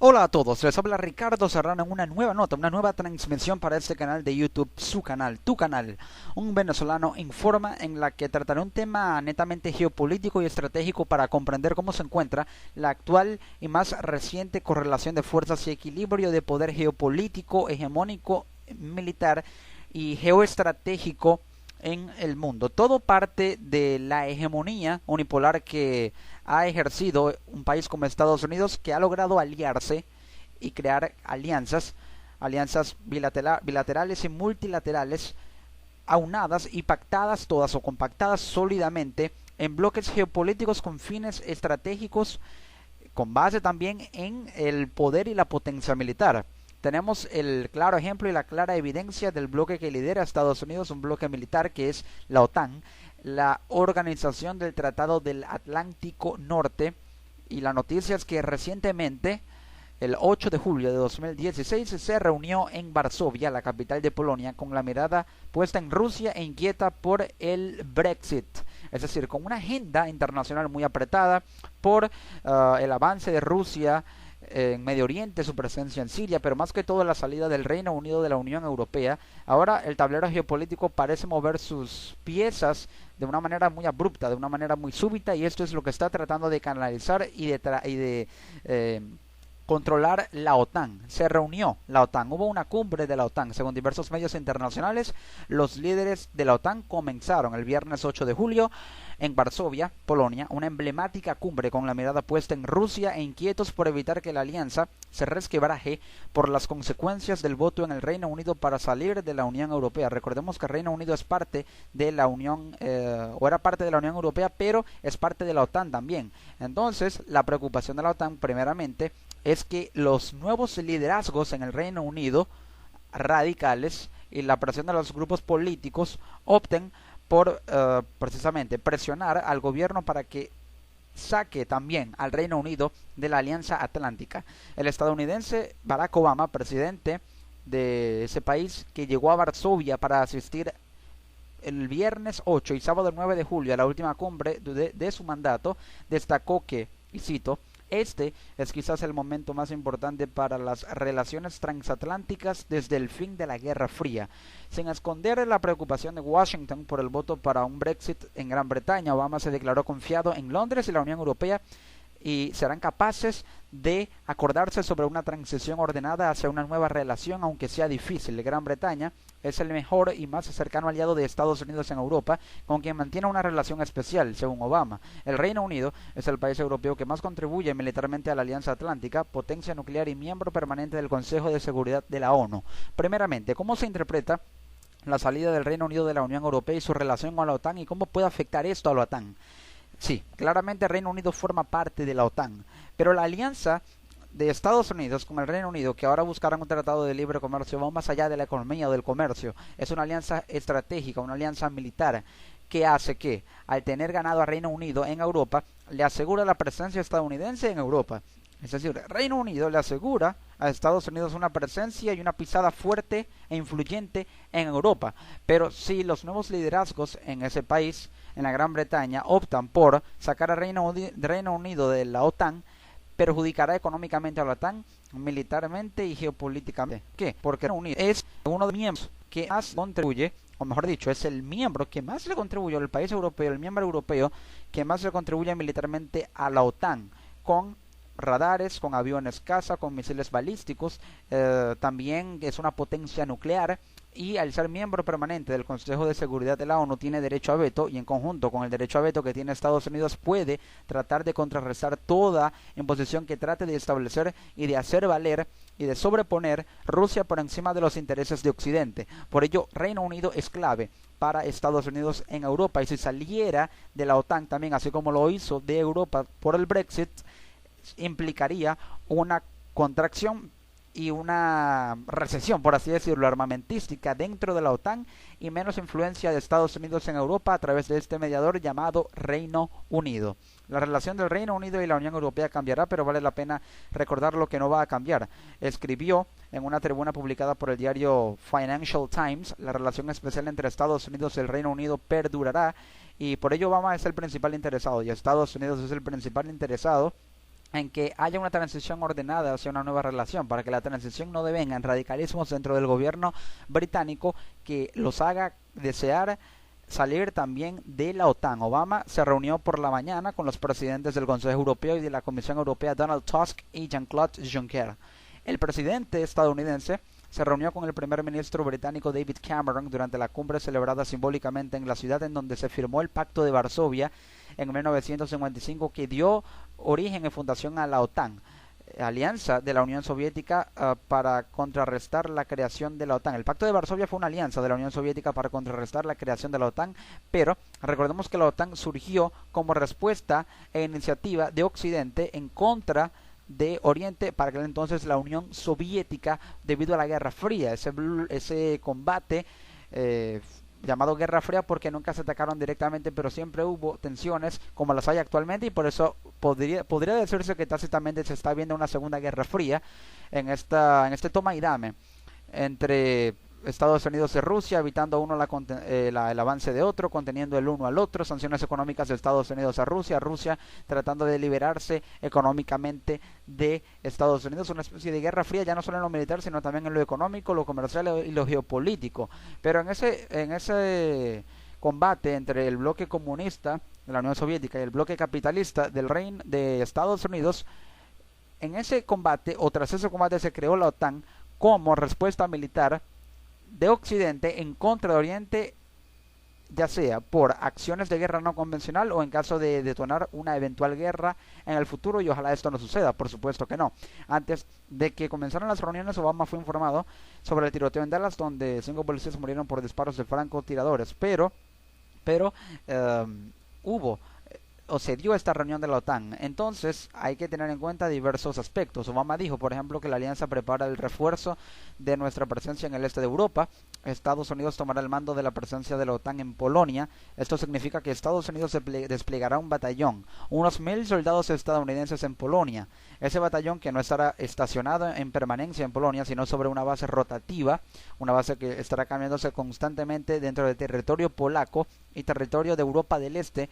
Hola a todos, les habla Ricardo Serrano en una nueva nota, una nueva transmisión para este canal de YouTube, su canal, tu canal, un venezolano informa, en la que trataré un tema netamente geopolítico y estratégico para comprender cómo se encuentra la actual y más reciente correlación de fuerzas y equilibrio de poder geopolítico, hegemónico, militar y geoestratégico en el mundo. Todo parte de la hegemonía unipolar que ha ejercido un país como Estados Unidos, que ha logrado aliarse y crear alianzas bilaterales y multilaterales, aunadas y pactadas todas o compactadas sólidamente en bloques geopolíticos con fines estratégicos, con base también en el poder y la potencia militar. Tenemos el claro ejemplo y la clara evidencia del bloque que lidera Estados Unidos, un bloque militar que es la OTAN, la Organización del Tratado del Atlántico Norte. Y la noticia es que recientemente, el 8 de julio de 2016, se reunió en Varsovia, la capital de Polonia, con la mirada puesta en Rusia e inquieta por el Brexit. Es decir, con una agenda internacional muy apretada por el avance de Rusia en Medio Oriente, su presencia en Siria, pero más que todo la salida del Reino Unido de la Unión Europea. Ahora el tablero geopolítico parece mover sus piezas de una manera muy abrupta, de una manera muy súbita, y esto es lo que está tratando de canalizar y de controlar la OTAN. Se reunió la OTAN, hubo una cumbre de la OTAN. Según diversos medios internacionales, los líderes de la OTAN comenzaron el viernes 8 de julio en Varsovia, Polonia, una emblemática cumbre con la mirada puesta en Rusia e inquietos por evitar que la alianza se resquebraje por las consecuencias del voto en el Reino Unido para salir de la Unión Europea. Recordemos que el Reino Unido es parte de la Unión, o era parte de la Unión Europea, pero es parte de la OTAN también. Entonces, la preocupación de la OTAN, primeramente, es que los nuevos liderazgos en el Reino Unido, radicales, y la presión de los grupos políticos opten por precisamente presionar al gobierno para que saque también al Reino Unido de la Alianza Atlántica. El estadounidense Barack Obama, presidente de ese país, que llegó a Varsovia para asistir el viernes 8 y sábado 9 de julio a la última cumbre de su mandato, destacó que, y cito, este es quizás el momento más importante para las relaciones transatlánticas desde el fin de la Guerra Fría. Sin esconder la preocupación de Washington por el voto para un Brexit en Gran Bretaña, Obama se declaró confiado en Londres y la Unión Europea y serán capaces de acordarse sobre una transición ordenada hacia una nueva relación, aunque sea difícil. Gran Bretaña es el mejor y más cercano aliado de Estados Unidos en Europa, con quien mantiene una relación especial, según Obama. El Reino Unido es el país europeo que más contribuye militarmente a la Alianza Atlántica, potencia nuclear y miembro permanente del Consejo de Seguridad de la ONU. Primeramente, ¿cómo se interpreta la salida del Reino Unido de la Unión Europea y su relación con la OTAN, y cómo puede afectar esto a la OTAN? Sí, claramente el Reino Unido forma parte de la OTAN, pero la alianza de Estados Unidos con el Reino Unido, que ahora buscarán un tratado de libre comercio, va más allá de la economía o del comercio. Es una alianza estratégica, una alianza militar, que hace que, al tener ganado a Reino Unido en Europa, le asegura la presencia estadounidense en Europa. Es decir, Reino Unido le asegura a Estados Unidos una presencia y una pisada fuerte e influyente en Europa. Pero si los nuevos liderazgos en ese país, en la Gran Bretaña, optan por sacar a Reino Unido de la OTAN, perjudicará económicamente a la OTAN, militarmente y geopolíticamente. ¿Qué? Porque Reino Unido es uno de los miembros que más contribuye, o mejor dicho, es el miembro que más le contribuye, el país europeo, el miembro europeo que más le contribuye militarmente a la OTAN, con radares, con aviones caza, con misiles balísticos, también es una potencia nuclear, y al ser miembro permanente del Consejo de Seguridad de la ONU tiene derecho a veto, y en conjunto con el derecho a veto que tiene Estados Unidos puede tratar de contrarrestar toda imposición que trate de establecer y de hacer valer y de sobreponer Rusia por encima de los intereses de Occidente. Por ello, Reino Unido es clave para Estados Unidos en Europa, y si saliera de la OTAN también, así como lo hizo de Europa por el Brexit, implicaría una contracción y una recesión, por así decirlo, armamentística dentro de la OTAN, y menos influencia de Estados Unidos en Europa a través de este mediador llamado Reino Unido. La relación del Reino Unido y la Unión Europea cambiará, pero vale la pena recordar lo que no va a cambiar. Escribió en una tribuna publicada por el diario Financial Times: la relación especial entre Estados Unidos y el Reino Unido perdurará, y por ello Obama es el principal interesado, y Estados Unidos es el principal interesado en que haya una transición ordenada hacia una nueva relación, para que la transición no devenga en radicalismos dentro del gobierno británico que los haga desear salir también de la OTAN. Obama se reunió por la mañana con los presidentes del Consejo Europeo y de la Comisión Europea, Donald Tusk y Jean-Claude Juncker. El presidente estadounidense se reunió con el primer ministro británico David Cameron durante la cumbre celebrada simbólicamente en la ciudad en donde se firmó el Pacto de Varsovia en 1955, que dio origen y fundación a la OTAN, alianza de la Unión Soviética para contrarrestar la creación de la OTAN. El Pacto de Varsovia fue una alianza de la Unión Soviética para contrarrestar la creación de la OTAN, pero recordemos que la OTAN surgió como respuesta e iniciativa de Occidente en contra de Oriente, para aquel entonces la Unión Soviética, debido a la Guerra Fría, ese combate llamado Guerra Fría, porque nunca se atacaron directamente, pero siempre hubo tensiones como las hay actualmente, y por eso podría decirse que tácitamente se está viendo una segunda Guerra Fría en este toma y dame entre Estados Unidos y Rusia, evitando uno el avance de otro, conteniendo el uno al otro, sanciones económicas de Estados Unidos a Rusia, Rusia tratando de liberarse económicamente de Estados Unidos, una especie de guerra fría ya no solo en lo militar, sino también en lo económico, lo comercial y lo geopolítico. Pero en ese combate entre el bloque comunista de la Unión Soviética y el bloque capitalista del Reino de Estados Unidos, en ese combate, o tras ese combate, se creó la OTAN como respuesta militar de Occidente en contra de Oriente, ya sea por acciones de guerra no convencional o en caso de detonar una eventual guerra en el futuro, y ojalá esto no suceda, por supuesto que no. Antes de que comenzaran las reuniones, Obama fue informado sobre el tiroteo en Dallas, donde 5 policías murieron por disparos de francotiradores, pero hubo o se dio esta reunión de la OTAN. Entonces hay que tener en cuenta diversos aspectos. Obama dijo, por ejemplo, que la alianza prepara el refuerzo de nuestra presencia en el este de Europa. Estados Unidos tomará el mando de la presencia de la OTAN en Polonia. Esto significa que Estados Unidos desplegará un batallón, unos 1000 soldados estadounidenses en Polonia. Ese batallón, que no estará estacionado en permanencia en Polonia, sino sobre una base rotativa, una base que estará cambiándose constantemente dentro del territorio polaco y territorio de Europa del Este,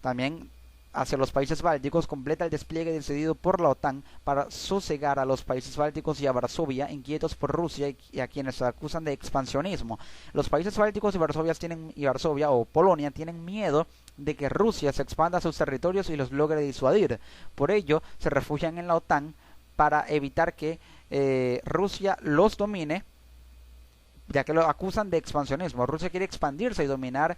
también hacia los países bálticos, completa el despliegue decidido por la OTAN para sosegar a los países bálticos y a Varsovia, inquietos por Rusia y a quienes acusan de expansionismo. Los países bálticos y Varsovia o Polonia tienen miedo de que Rusia se expanda a sus territorios y los logre disuadir. Por ello, se refugian en la OTAN para evitar que Rusia los domine, ya que lo acusan de expansionismo. Rusia quiere expandirse y dominar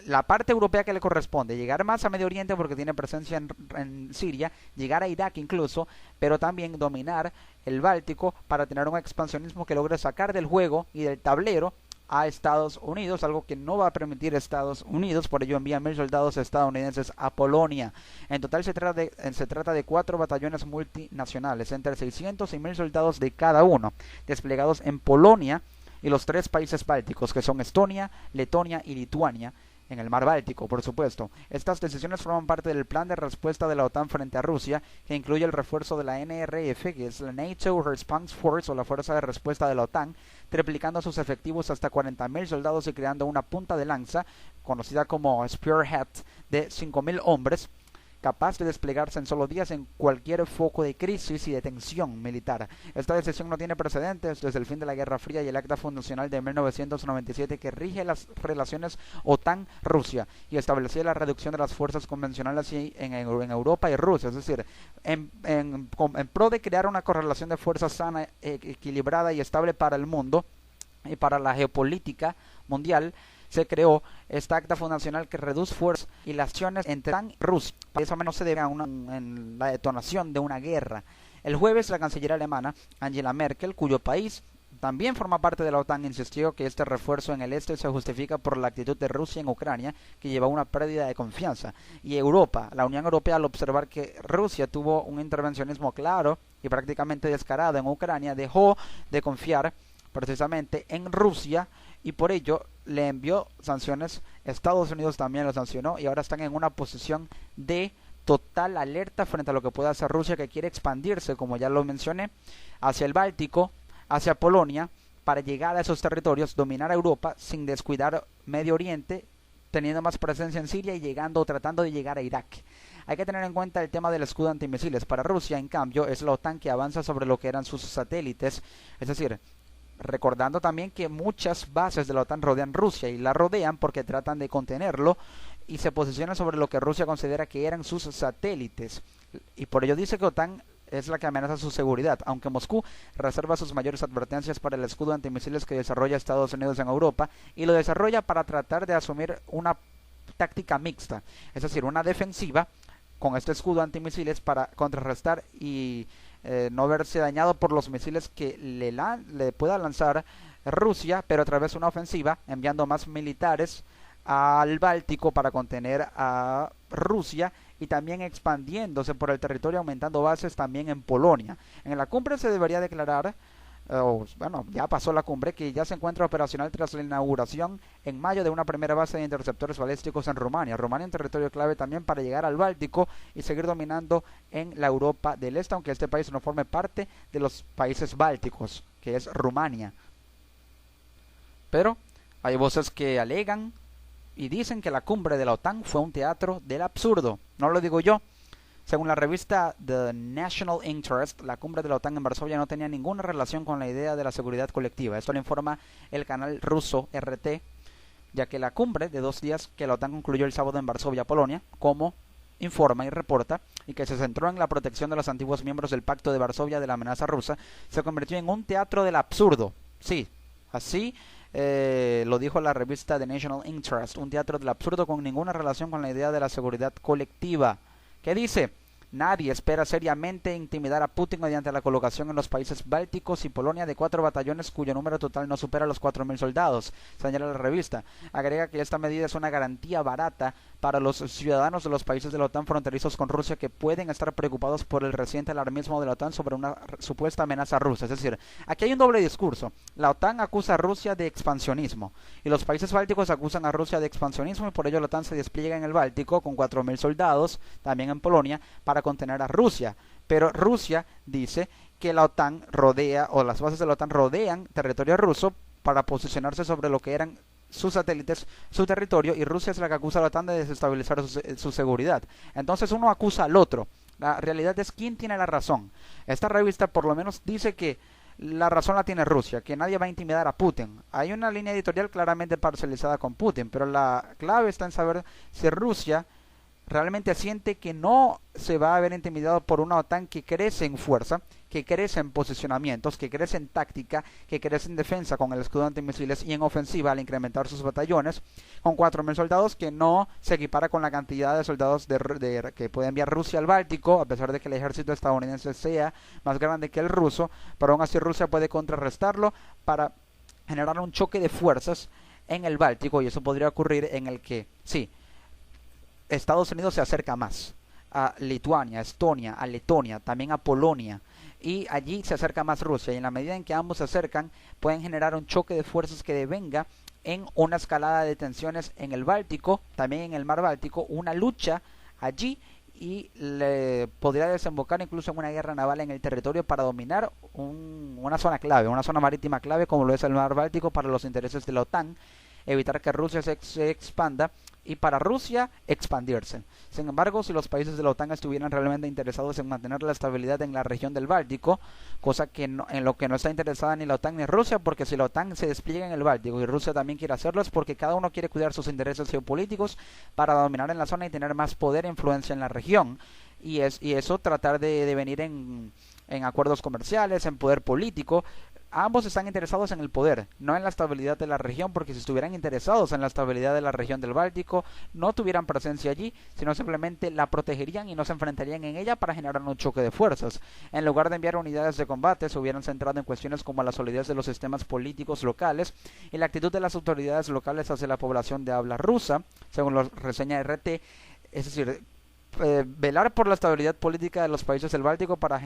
la parte europea que le corresponde, llegar más a Medio Oriente porque tiene presencia en Siria, llegar a Irak incluso, pero también dominar el Báltico para tener un expansionismo que logre sacar del juego y del tablero a Estados Unidos, algo que no va a permitir Estados Unidos. Por ello envía 1000 soldados estadounidenses a Polonia. En total se trata de 4 batallones multinacionales, entre 600 y 1000 soldados de cada uno, desplegados en Polonia y los 3 países bálticos, que son Estonia, Letonia y Lituania, en el mar Báltico, por supuesto. Estas decisiones forman parte del plan de respuesta de la OTAN frente a Rusia, que incluye el refuerzo de la NRF, que es la NATO Response Force, o la Fuerza de Respuesta de la OTAN, triplicando sus efectivos hasta 40.000 soldados y creando una punta de lanza, conocida como Spearhead, de 5.000 hombres, capaz de desplegarse en solo días en cualquier foco de crisis y de tensión militar. Esta decisión no tiene precedentes desde el fin de la Guerra Fría y el Acta Fundacional de 1997, que rige las relaciones OTAN-Rusia y establecía la reducción de las fuerzas convencionales en Europa y Rusia, es decir, en pro de crear una correlación de fuerzas sana, equilibrada y estable para el mundo y para la geopolítica mundial. Se creó esta acta fundacional que reduce fuerzas y las acciones entre OTAN y Rusia. Eso menos se debe a la detonación de una guerra. El jueves, la canciller alemana Angela Merkel, cuyo país también forma parte de la OTAN, insistió que este refuerzo en el este se justifica por la actitud de Rusia en Ucrania, que lleva a una pérdida de confianza. Y Europa, la Unión Europea, al observar que Rusia tuvo un intervencionismo claro y prácticamente descarado en Ucrania, dejó de confiar precisamente en Rusia, y por ello le envió sanciones. Estados Unidos también lo sancionó y ahora están en una posición de total alerta frente a lo que puede hacer Rusia, que quiere expandirse, como ya lo mencioné, hacia el Báltico, hacia Polonia, para llegar a esos territorios, dominar a Europa sin descuidar Medio Oriente, teniendo más presencia en Siria y tratando de llegar a Irak. Hay que tener en cuenta el tema del escudo antimisiles. Para Rusia, en cambio, es la OTAN que avanza sobre lo que eran sus satélites, es decir, recordando también que muchas bases de la OTAN rodean Rusia y la rodean porque tratan de contenerlo y se posicionan sobre lo que Rusia considera que eran sus satélites. Y por ello dice que OTAN es la que amenaza su seguridad, aunque Moscú reserva sus mayores advertencias para el escudo antimisiles que desarrolla Estados Unidos en Europa y lo desarrolla para tratar de asumir una táctica mixta, es decir, una defensiva con este escudo antimisiles para contrarrestar y no verse dañado por los misiles que le pueda lanzar Rusia, pero a través de una ofensiva, enviando más militares al Báltico para contener a Rusia y también expandiéndose por el territorio, aumentando bases también en Polonia. En la cumbre se debería declarar, bueno, ya pasó la cumbre, que ya se encuentra operacional tras la inauguración en mayo de una primera base de interceptores balísticos en Rumania. Rumania, un territorio clave también para llegar al Báltico y seguir dominando en la Europa del Este, aunque este país no forme parte de los países bálticos, que es Rumania. Pero hay voces que alegan y dicen que la cumbre de la OTAN fue un teatro del absurdo. No lo digo yo. Según la revista The National Interest, la cumbre de la OTAN en Varsovia no tenía ninguna relación con la idea de la seguridad colectiva. Esto lo informa el canal ruso RT, ya que la cumbre de 2 días que la OTAN concluyó el sábado en Varsovia, Polonia, como informa y reporta, y que se centró en la protección de los antiguos miembros del Pacto de Varsovia de la amenaza rusa, se convirtió en un teatro del absurdo. Sí, así lo dijo la revista The National Interest, un teatro del absurdo con ninguna relación con la idea de la seguridad colectiva. ¿Qué dice? Nadie espera seriamente intimidar a Putin mediante la colocación en los países bálticos y Polonia de 4 batallones cuyo número total no supera los 4.000 soldados, señala la revista. Agrega que esta medida es una garantía barata para los ciudadanos de los países de la OTAN fronterizos con Rusia que pueden estar preocupados por el reciente alarmismo de la OTAN sobre una supuesta amenaza rusa. Es decir, aquí hay un doble discurso. La OTAN acusa a Rusia de expansionismo y los países bálticos acusan a Rusia de expansionismo y por ello la OTAN se despliega en el Báltico con 4.000 soldados, también en Polonia, para contener a Rusia. Pero Rusia dice que la OTAN rodea, o las bases de la OTAN rodean territorio ruso para posicionarse sobre lo que eran sus satélites, su territorio, y Rusia es la que acusa a la OTAN de desestabilizar su seguridad. Entonces uno acusa al otro. La realidad es quién tiene la razón. Esta revista por lo menos dice que la razón la tiene Rusia, que nadie va a intimidar a Putin. Hay una línea editorial claramente parcializada con Putin, pero la clave está en saber si Rusia realmente siente que no se va a ver intimidado por una OTAN que crece en fuerza, que crece en posicionamientos, que crece en táctica, que crece en defensa con el escudo antimisiles y en ofensiva al incrementar sus batallones, con 4.000 soldados, que no se equipara con la cantidad de soldados que puede enviar Rusia al Báltico, a pesar de que el ejército estadounidense sea más grande que el ruso, pero aún así Rusia puede contrarrestarlo para generar un choque de fuerzas en el Báltico, y eso podría ocurrir en el que, sí, Estados Unidos se acerca más a Lituania, a Estonia, a Letonia, también a Polonia, y allí se acerca más Rusia, y en la medida en que ambos se acercan pueden generar un choque de fuerzas que devenga en una escalada de tensiones en el Báltico, también en el mar Báltico, una lucha allí, y podría desembocar incluso en una guerra naval en el territorio para dominar una zona clave, una zona marítima clave como lo es el mar Báltico para los intereses de la OTAN, evitar que Rusia se expanda y para Rusia expandirse. Sin embargo, si los países de la OTAN estuvieran realmente interesados en mantener la estabilidad en la región del Báltico, cosa que en lo que no está interesada ni la OTAN ni Rusia, porque si la OTAN se despliega en el Báltico y Rusia también quiere hacerlo, es porque cada uno quiere cuidar sus intereses geopolíticos para dominar en la zona y tener más poder e influencia en la región. Y eso tratar de venir en acuerdos comerciales, en poder político. Ambos están interesados en el poder, no en la estabilidad de la región, porque si estuvieran interesados en la estabilidad de la región del Báltico, no tuvieran presencia allí, sino simplemente la protegerían y no se enfrentarían en ella para generar un choque de fuerzas. En lugar de enviar unidades de combate, se hubieran centrado en cuestiones como la solidez de los sistemas políticos locales y la actitud de las autoridades locales hacia la población de habla rusa, según lo reseña RT, es decir, velar por la estabilidad política de los países del Báltico para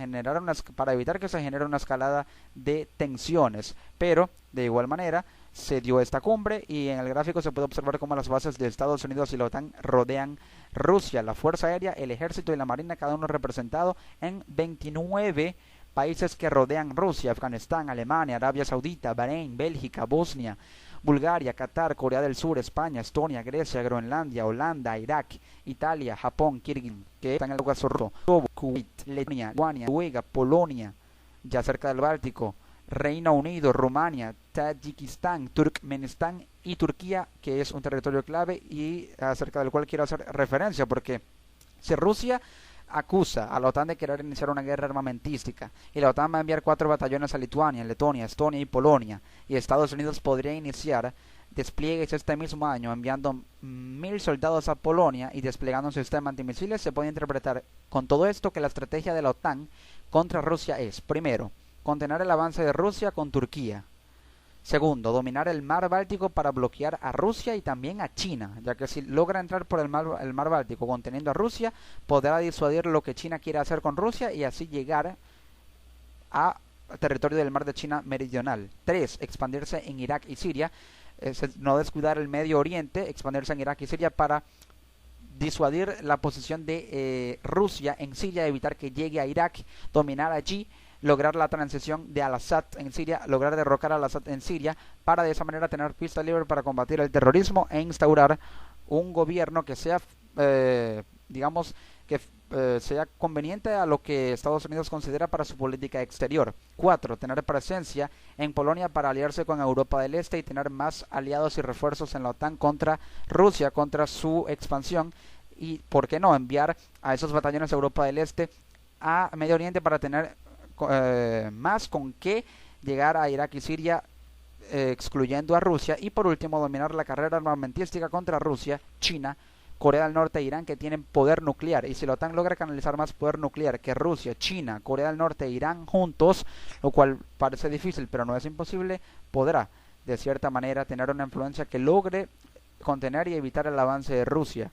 evitar que se genere una escalada de tensiones. Pero de igual manera se dio esta cumbre y en el gráfico se puede observar cómo las bases de Estados Unidos y la OTAN rodean Rusia, la Fuerza Aérea, el Ejército y la Marina, cada uno representado en 29 países que rodean Rusia: Afganistán, Alemania, Arabia Saudita, Bahrein, Bélgica, Bosnia, Bulgaria, Qatar, Corea del Sur, España, Estonia, Grecia, Groenlandia, Holanda, Irak, Italia, Japón, Kirguistán, que está en el Cáucaso Ruso, Kuwait, Letonia, Lituania, Noruega, Polonia, ya cerca del Báltico, Reino Unido, Rumania, Tayikistán, Turkmenistán y Turquía, que es un territorio clave y acerca del cual quiero hacer referencia, porque si Rusia acusa a la OTAN de querer iniciar una guerra armamentística y la OTAN va a enviar 4 batallones a Lituania, Letonia, Estonia y Polonia, y Estados Unidos podría iniciar despliegues este mismo año enviando 1000 soldados a Polonia y desplegando un sistema antimisiles, se puede interpretar con todo esto que la estrategia de la OTAN contra Rusia es, primero, contener el avance de Rusia con Turquía. Segundo, dominar el mar Báltico para bloquear a Rusia y también a China, ya que si logra entrar por el mar Báltico conteniendo a Rusia, podrá disuadir lo que China quiere hacer con Rusia y así llegar a territorio del mar de China meridional. 3. Expandirse en Irak y Siria, no descuidar el Medio Oriente, expandirse en Irak y Siria para disuadir la posición de Rusia en Siria, evitar que llegue a Irak, dominar allí, lograr la transición de Al-Assad en Siria, lograr derrocar a Al-Assad en Siria, para de esa manera tener pista libre para combatir el terrorismo e instaurar un gobierno que sea, digamos, que sea conveniente a lo que Estados Unidos considera para su política exterior. 4. Tener presencia en Polonia para aliarse con Europa del Este y tener más aliados y refuerzos en la OTAN contra Rusia, contra su expansión, y, ¿por qué no?, enviar a esos batallones de Europa del Este a Medio Oriente para tener más con qué llegar a Irak y Siria, excluyendo a Rusia. Y por último, dominar la carrera armamentística contra Rusia, China, Corea del Norte e Irán, que tienen poder nuclear. Y si la OTAN logra canalizar más poder nuclear que Rusia, China, Corea del Norte e Irán juntos, lo cual parece difícil pero no es imposible, podrá de cierta manera tener una influencia que logre contener y evitar el avance de Rusia.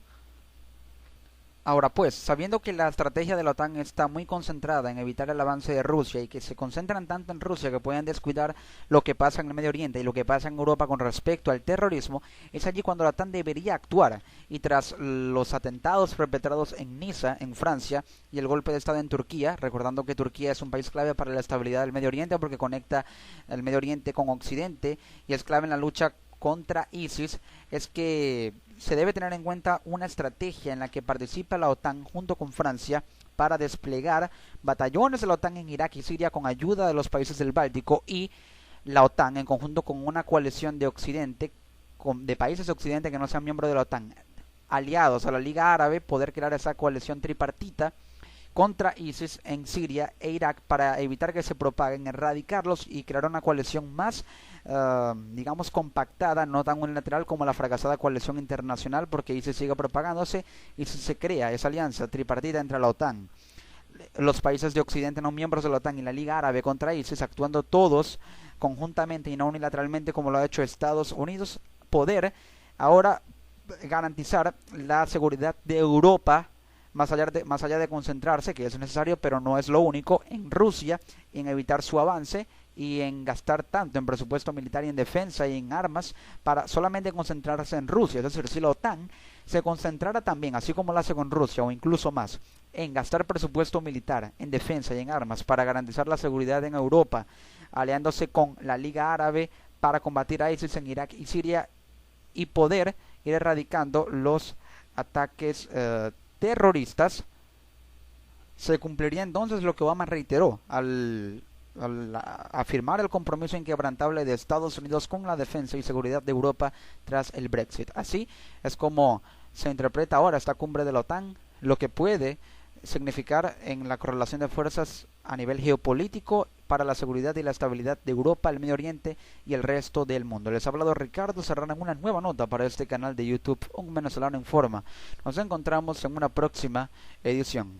Ahora pues, sabiendo que la estrategia de la OTAN está muy concentrada en evitar el avance de Rusia y que se concentran tanto en Rusia que pueden descuidar lo que pasa en el Medio Oriente y lo que pasa en Europa con respecto al terrorismo, es allí cuando la OTAN debería actuar. Y tras los atentados perpetrados en Niza, en Francia, y el golpe de Estado en Turquía, recordando que Turquía es un país clave para la estabilidad del Medio Oriente porque conecta el Medio Oriente con Occidente y es clave en la lucha contra ISIS, es que se debe tener en cuenta una estrategia en la que participa la OTAN junto con Francia para desplegar batallones de la OTAN en Irak y Siria con ayuda de los países del Báltico, y la OTAN en conjunto con una coalición de Occidente, de países de Occidente que no sean miembros de la OTAN, aliados a la Liga Árabe, poder crear esa coalición tripartita contra ISIS en Siria e Irak para evitar que se propaguen, erradicarlos y crear una coalición más, digamos, compactada, no tan unilateral como la fracasada coalición internacional, porque ISIS sigue propagándose y se crea esa alianza tripartita entre la OTAN, los países de Occidente no miembros de la OTAN y la Liga Árabe contra ISIS, actuando todos conjuntamente y no unilateralmente como lo ha hecho Estados Unidos, poder ahora garantizar la seguridad de Europa, más allá de concentrarse, que es necesario pero no es lo único, en Rusia, en evitar su avance y en gastar tanto en presupuesto militar y en defensa y en armas para solamente concentrarse en Rusia. Es decir, si la OTAN se concentrara también, así como lo hace con Rusia o incluso más, en gastar presupuesto militar, en defensa y en armas para garantizar la seguridad en Europa, aliándose con la Liga Árabe para combatir a ISIS en Irak y Siria y poder ir erradicando los ataques terroristas, se cumpliría entonces lo que Obama reiteró al afirmar el compromiso inquebrantable de Estados Unidos con la defensa y seguridad de Europa tras el Brexit. Así es como se interpreta ahora esta cumbre de la OTAN, lo que puede significar en la correlación de fuerzas a nivel geopolítico para la seguridad y la estabilidad de Europa, el Medio Oriente y el resto del mundo. Les ha hablado Ricardo Serrano en una nueva nota para este canal de YouTube, Un Venezolano Informa. Nos encontramos en una próxima edición.